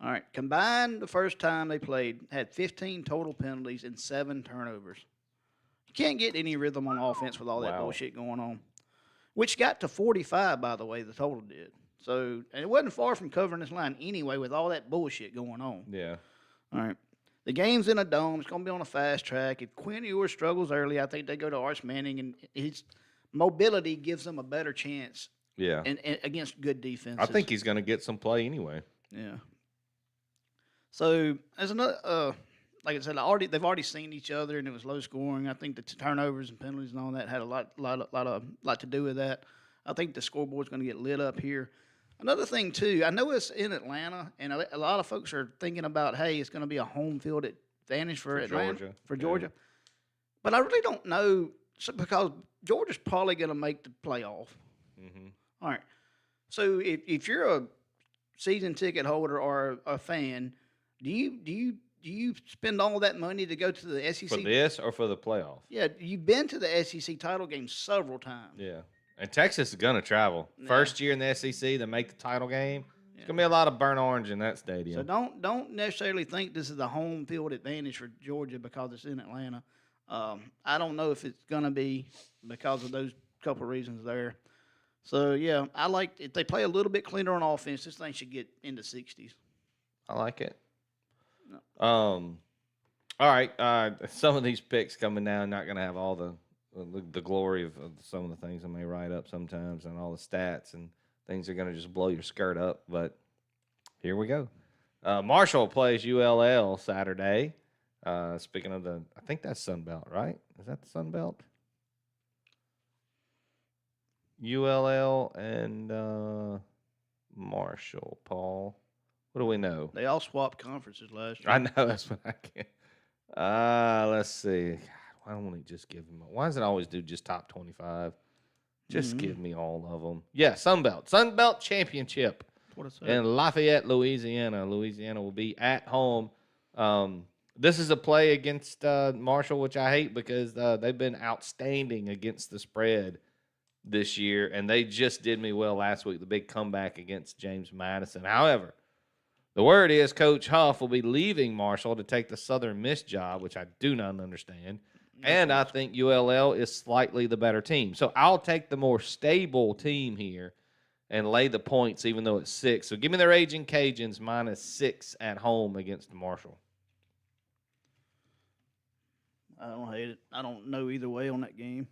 All right. Combined, the first time they played, had 15 total penalties and 7 turnovers. You can't get any rhythm on offense with all that
Wow.
bullshit going on. Which got to 45, by the way, the total did. So, and it wasn't far from covering this line anyway with all that bullshit going on.
Yeah.
All right. The game's in a dome. It's going to be on a fast track. If Quinn Ewers struggles early, I think they go to Arch Manning, and his mobility gives them a better chance
Yeah.
and against good defenses.
I think he's going to get some play anyway.
Yeah. So, as another, like I said, they've already seen each other, and it was low scoring. I think the turnovers and penalties and all that had a lot to do with that. I think the scoreboard's going to get lit up here. Another thing too, I know it's in Atlanta, and a lot of folks are thinking about, hey, it's going to be a home field advantage for Atlanta,
Georgia.
for
Yeah.
Georgia. But I really don't know because Georgia's probably going to make the playoff.
Mm-hmm.
All right. So if you're a season ticket holder or a fan, do you spend all that money to go to the SEC?
For this or for the playoff?
Yeah, you've been to the SEC title game several times.
Yeah. And Texas is going to travel.
Yeah.
First year in the SEC to make the title game. It's going to be a lot of burnt orange in that stadium.
So don't necessarily think this is a home field advantage for Georgia because it's in Atlanta. I don't know if it's going to be because of those couple of reasons there. So yeah, I like if they play a little bit cleaner on offense. This thing should get into 60s.
I like it.
No.
All right. Some of these picks coming down, not going to have all the glory of some of the things I may write up sometimes and all the stats and things are going to just blow your skirt up. But here we go. Marshall plays ULL Saturday. Speaking of I think that's Sun Belt, right? Is that the Sun Belt? ULL and Marshall, Paul. What do we know?
They all swapped conferences last year.
I know that's what I can't. Let's see. God, why don't we just give him? Why does it always do just top 25? Just give me all of them. Yeah, Sun Belt Championship
That's what I said.
in Lafayette, Louisiana. Louisiana will be at home. This is a play against Marshall, which I hate because they've been outstanding against the spread this year, and they just did me well last week. The big comeback against James Madison. However, the word is Coach Huff will be leaving Marshall to take the Southern Miss job, which I do not understand. And I think ULL is slightly the better team. So I'll take the more stable team here and lay the points, even though it's 6. So give me the Raging Cajuns -6 at home against Marshall.
I don't hate it. I don't know either way on that game.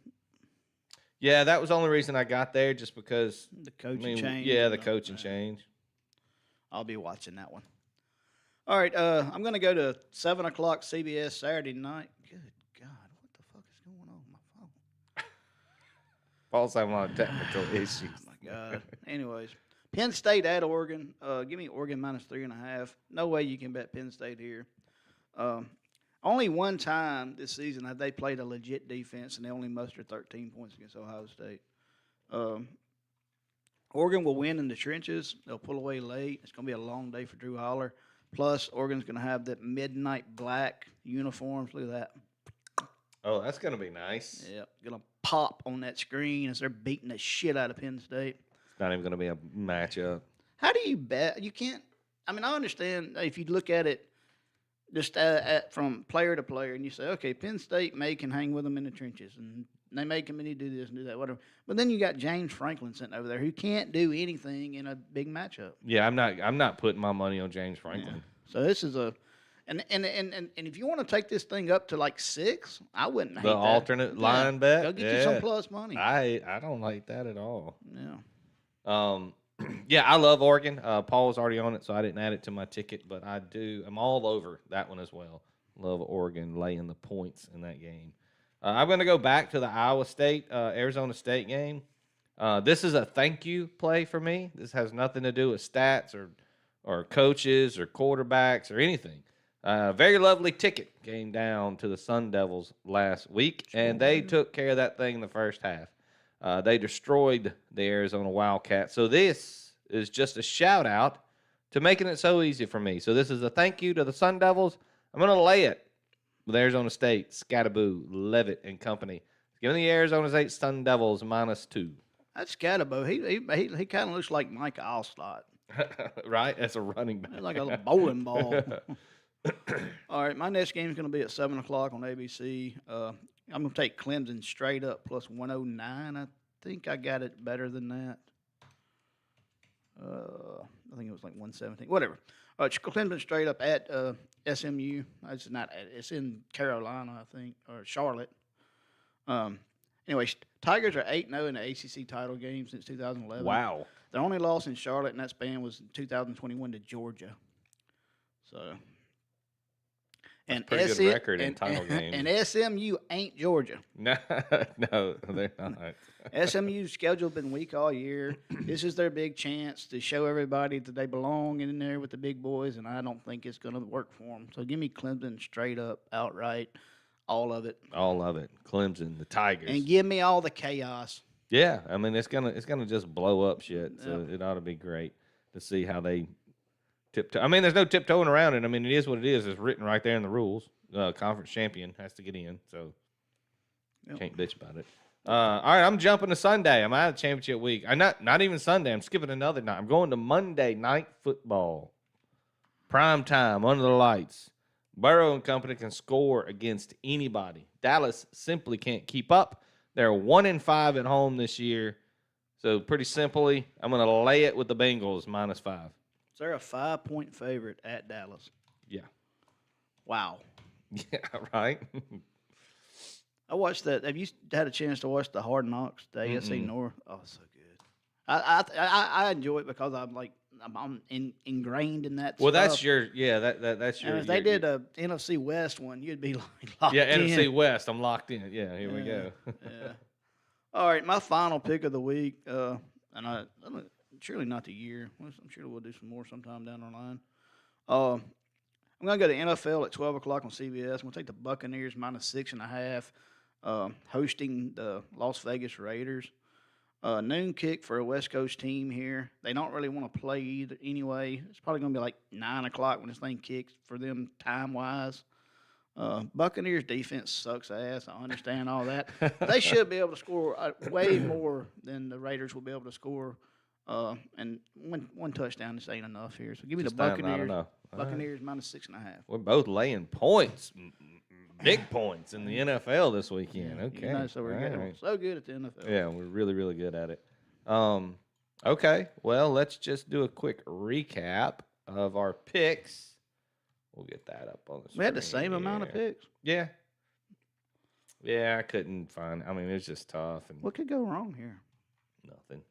Yeah, that was the only reason I got there, just because.
The coaching change.
Yeah, the
and,
coaching change.
I'll be watching that one. All right, I'm going to go to 7 o'clock CBS Saturday night. Good God, what the fuck is going on with my phone?
Paul's having a lot of technical issues.
Oh, my God. Anyways, Penn State at Oregon. Give me Oregon -3.5. No way you can bet Penn State here. Only one time this season have they played a legit defense, and they only mustered 13 points against Ohio State. Oregon will win in the trenches. They'll pull away late. It's going to be a long day for Drew Holler. Plus, Oregon's going to have that midnight black uniforms. Look at that.
Oh, that's going to be nice.
Yep, going to pop on that screen as they're beating the shit out of Penn State.
It's not even going to be a matchup.
How do you bet? You can't. I mean, I understand if you look at it just from player to player, and you say, okay, Penn State can hang with them in the trenches, and they make him and he do this and do that, whatever. But then you got James Franklin sitting over there who can't do anything in a big matchup.
Yeah, I'm not putting my money on James Franklin.
Yeah. So this is and if you want to take this thing up to like 6, I wouldn't hate
The
that.
alternate line bet.
Go get you some plus money.
I don't like that at all.
Yeah.
Yeah, I love Oregon. Paul was already on it, so I didn't add it to my ticket, but I'm all over that one as well. Love Oregon laying the points in that game. I'm going to go back to the Iowa State, Arizona State game. This is a thank you play for me. This has nothing to do with stats or coaches or quarterbacks or anything. Very lovely ticket came down to the Sun Devils last week, and they took care of that thing in the first half. They destroyed the Arizona Wildcats. So this is just a shout out to making it so easy for me. So this is a thank you to the Sun Devils. I'm going to lay it with Arizona State, Scattaboo, Levitt, and company. Give me the Arizona State Sun Devils -2.
That's Scattaboo. He kind of looks like Mike Alstott.
Right? That's a running back.
He's like a bowling ball. All right, my next game is going to be at 7 o'clock on ABC. I'm going to take Clemson straight up plus 109. I think I got it better than that. I think it was like 117. Whatever. Clemson straight up at SMU. It's not. It's in Carolina, I think, or Charlotte. Anyway, Tigers are 8-0 in the ACC title game since 2011.
Wow.
Their only loss in Charlotte in that span was in 2021 to Georgia. So. And
pretty good record in title games.
And SMU ain't Georgia.
No, they're not.
SMU's schedule been weak all year. This is their big chance to show everybody that they belong in there with the big boys, and I don't think it's going to work for them. So give me Clemson straight up, outright, all of it.
All of it. Clemson, the Tigers.
And give me all the chaos.
Yeah, I mean it's gonna just blow up shit. So it ought to be great to see how they tiptoe. I mean, there's no tiptoeing around it. I mean, it is what it is. It's written right there in the rules. Conference champion has to get in, so can't bitch about it. All right, I'm jumping to Sunday. I'm out of championship week. I'm not even Sunday. I'm skipping another night. I'm going to Monday Night Football. Prime time, under the lights. Burrow and company can score against anybody. Dallas simply can't keep up. They're 1-5 at home this year. So pretty simply, I'm going to lay it with the Bengals -5.
So they're a 5-point favorite at Dallas.
Yeah.
Wow.
Yeah, right?
I watched that. Have you had a chance to watch the Hard Knocks, the AFC North? Oh, so good. I enjoy it because I'm ingrained in that.
Well,
stuff.
that's your that's your.
And if they did a NFC West one, you'd be like locked in.
NFC West. I'm locked in. Yeah, here we go.
Yeah. All right, my final pick of the week, and I'm surely not the year. I'm sure we'll do some more sometime down the line. I'm going to go to NFL at 12 o'clock on CBS. I'm going to take the Buccaneers -6.5, hosting the Las Vegas Raiders. Noon kick for a West Coast team here. They don't really want to play either anyway. It's probably going to be like 9 o'clock when this thing kicks for them time-wise. Buccaneers defense sucks ass. I understand all that. They should be able to score way more than the Raiders will be able to score. And one touchdown just ain't enough here. So give me the Buccaneers. Buccaneers -6.5.
We're both laying points, big points in the NFL this weekend. Okay,
so we're getting so good at the NFL.
Yeah, we're really, really good at it. Okay, well, let's just do a quick recap of our picks. We'll get that up on the screen.
We had the same amount of picks.
Yeah. Yeah, I couldn't find. I mean, it was just tough. And
what could go wrong here?
Nothing.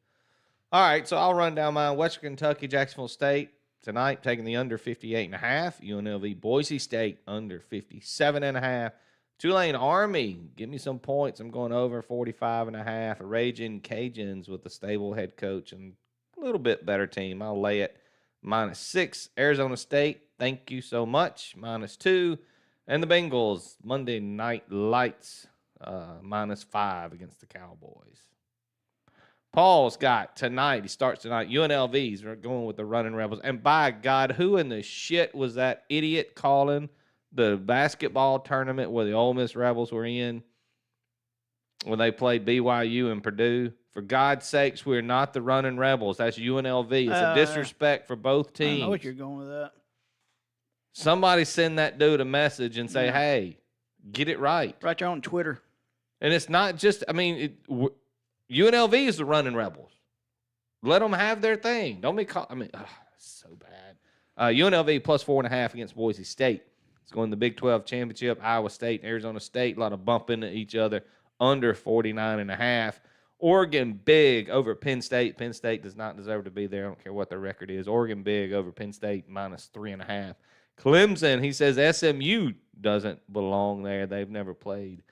All right, so I'll run down mine. Western Kentucky, Jacksonville State tonight, taking the under 58.5. UNLV, Boise State under 57.5. Tulane Army, give me some points. I'm going over 45.5. Raging Cajuns with a stable head coach and a little bit better team. I'll lay it -6. Arizona State, thank you so much, -2. And the Bengals, Monday Night Lights, -5 against the Cowboys. Paul's got tonight. He starts tonight. UNLV's going with the Running Rebels. And by God, who in the shit was that idiot calling the basketball tournament where the Ole Miss Rebels were in when they played BYU and Purdue? For God's sakes, we're not the Running Rebels. That's UNLV. It's a disrespect for both teams.
I know what you're going with that.
Somebody send that dude a message and say, hey, get it right.
Right there on Twitter.
And it's not just, I mean, UNLV is the running Rebels. Let them have their thing. Don't be caught. I mean, so bad. UNLV plus 4.5 against Boise State. It's going to the Big 12 championship. Iowa State and Arizona State, a lot of bumping into each other. Under 49.5. Oregon big over Penn State. Penn State does not deserve to be there. I don't care what their record is. Oregon big over Penn State minus 3.5. Clemson, he says SMU doesn't belong there. They've never played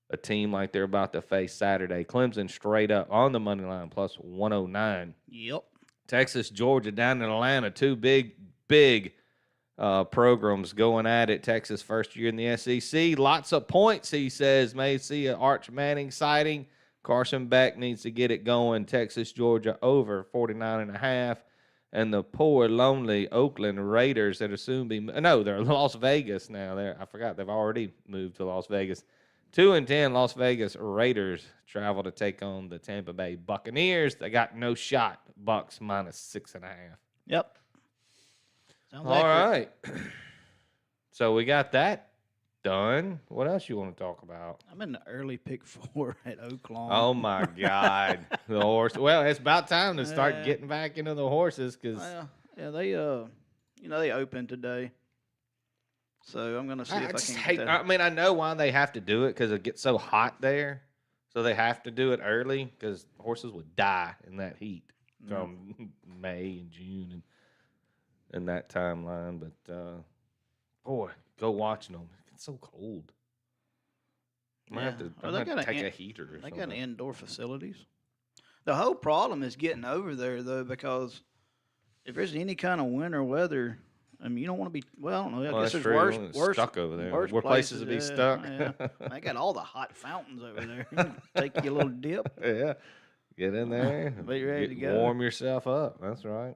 a team like they're about to face Saturday. Clemson straight up on the money line plus 109.
Yep.
Texas, Georgia down in Atlanta. Two big programs going at it. Texas first year in the SEC. Lots of points, he says. May see an Arch Manning sighting. Carson Beck needs to get it going. Texas, Georgia over 49.5. And the poor, lonely Oakland Raiders that are soon be – no, they're Las Vegas now. I forgot they've already moved to Las Vegas. 2-10 Las Vegas Raiders travel to take on the Tampa Bay Buccaneers. They got no shot. Bucks minus 6.5.
Yep. Sounds
All
accurate.
right. So we got that done. What else you want to talk about?
I'm in the early pick 4 at Oaklawn.
Oh, my God. The horse. Well, it's about time to start getting back into the horses because
they they opened today. So I'm gonna see if I
just
can
hate.
get that.
I mean, I know why they have to do it because it gets so hot there, so they have to do it early because horses would die in that heat from May and June and that timeline. But boy, go watching them. It's so cold. I might have to,
Well,
I
they
might
got
take a heater or
They
something.
got indoor facilities. The whole problem is getting over there though, because if there's any kind of winter weather. I mean, you don't want to be. Well, I don't know. I guess
that's
there's
true.
worse
stuck over there.
worse
Where places to be stuck.
Yeah. They got all the hot fountains over there. Take you a little dip.
Yeah, get in there.
Be ready to go.
Warm yourself up. That's right.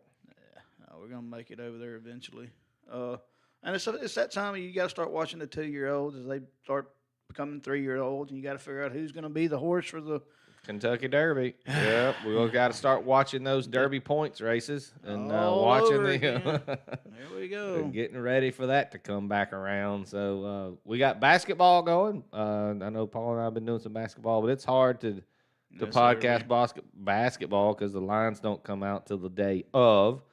We're gonna make it over there eventually. And it's that time you got to start watching the 2-year-olds as they start becoming 3-year-olds, and you got to figure out who's gonna be the horse for the
Kentucky Derby. Yep, we all got to start watching those Derby points races and
All
watching
over
the.
again. There we go.
Getting ready for that to come back around. So we got basketball going. I know Paul and I have been doing some basketball, but it's hard to
Yes,
podcast basketball because the lines don't come out till the day of.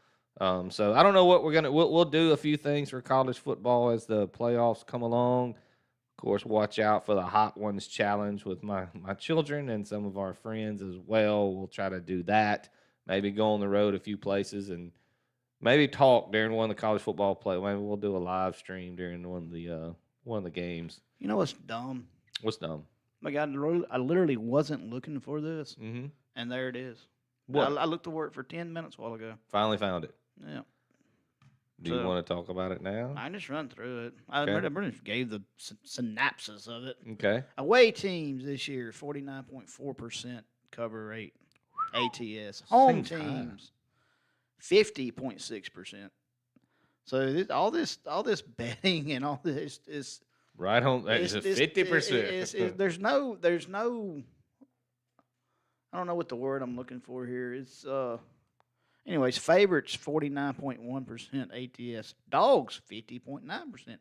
So I don't know what we're gonna. We'll do a few things for college football as the playoffs come along. Of course, watch out for the Hot Ones Challenge with my children and some of our friends as well. We'll try to do that. Maybe go on the road a few places and maybe talk during one of the college football play. Maybe we'll do a live stream during one of the games.
You know what's dumb?
What's dumb?
Like I literally wasn't looking for this,
Mm-hmm.
and there it is.
What?
I looked for it for 10 minutes a while ago.
Finally found it.
Yeah.
Do you want to talk about it now?
I just run through it. I
Okay.
pretty much gave the synopsis of it.
Okay.
Away teams this year, 49.4% cover rate, ATS. Home
Seems high.
teams, 50.6%. So all this betting and all this is
Right on. It's 50%.
there's no. I don't know what the word I'm looking for here is. Anyways, favorites 49.1% ATS. Dogs 50.9%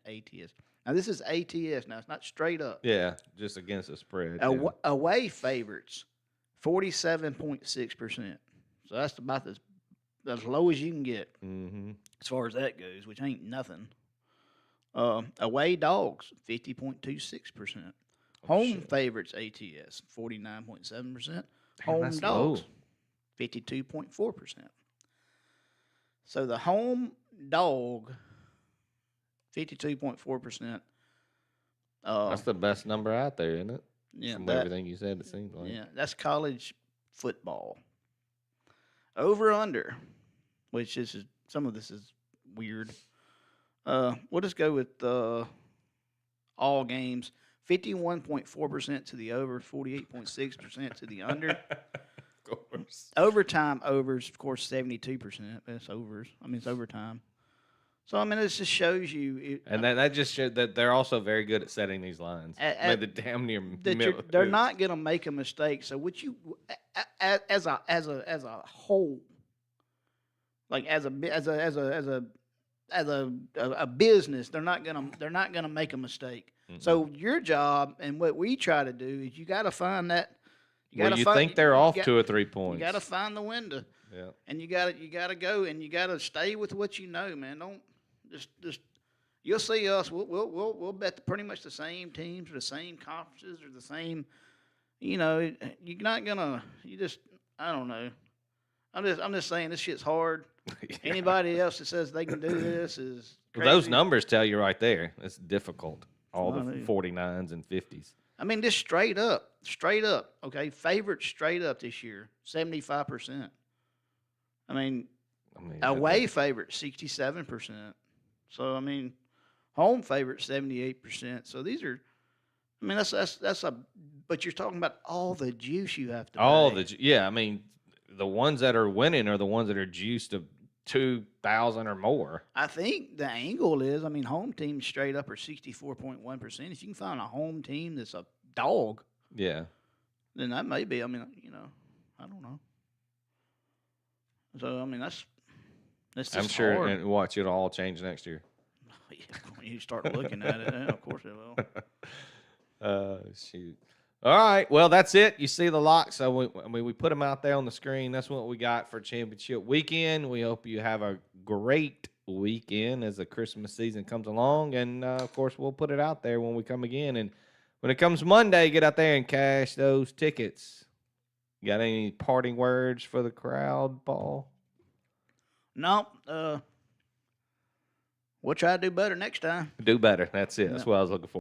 ATS. Now this is ATS. Now it's not straight up.
Yeah, just against the spread. Yeah.
Away favorites 47.6%. So that's about as low as you can get
Mm-hmm.
as far as that goes, which ain't nothing. Away dogs 50.26%. Home favorites ATS 49.7%. Home
that's
dogs
low.
52.4%. So the home dog 52.4%.
That's the best number out there, isn't it?
Yeah,
From
that-
everything you said, it seems like.
yeah, that's college football. Over under, which is some of this is weird. We'll just go with all games. 51.4% to the over, 48.6% to the under.
Of course.
Overtime overs, of course, 72%. That's overs. I mean, it's overtime. So, I mean, this just shows you.
And that just showed that they're also very good at setting these lines.
At-
the damn near
They're not going to make a mistake. So, what you as a whole, like as a business, they're not gonna make a mistake. So your job and what we try to do is you got to find that.
Well, you think they're off 2 or 3
You
points.
got to find the window.
Yeah.
And you got to go and you got to stay with what you know, man. Don't just you'll see us. We'll bet pretty much the same teams or the same conferences or the same. You know, you're not gonna. You just I don't know. I'm just saying this shit's hard.
Yeah.
Anybody else that says they can do this is
Well,
crazy.
those numbers tell you right there. It's difficult. All
I
the
know.
49s and 50s.
I mean, just straight up. Okay, favorites straight up this year, 75%. I mean, away favorite 67%. So I mean, home favorite 78%. So these are, I mean, that's a. But you're talking about all the juice you have to. pay.
Yeah. I mean, the ones that are winning are the ones that are juiced to 2,000 or more.
I think the angle is, I mean, home teams straight up are 64.1%. If you can find a home team that's a dog,
Yeah.
then that may be. I mean, you know, I don't know. So I mean, that's just
I'm sure.
hard.
And watch, it'll all change next year.
Yeah, when you start looking at it, yeah, of course it will.
Shoot. All right. Well, that's it. You see the locks. So we put them out there on the screen. That's what we got for championship weekend. We hope you have a great weekend as the Christmas season comes along. And, of course, we'll put it out there when we come again. And when it comes Monday, get out there and cash those tickets. You got any parting words for the crowd, Paul?
No, we'll try to do better next time.
Do better. That's it. That's
Yeah.
what I was looking for.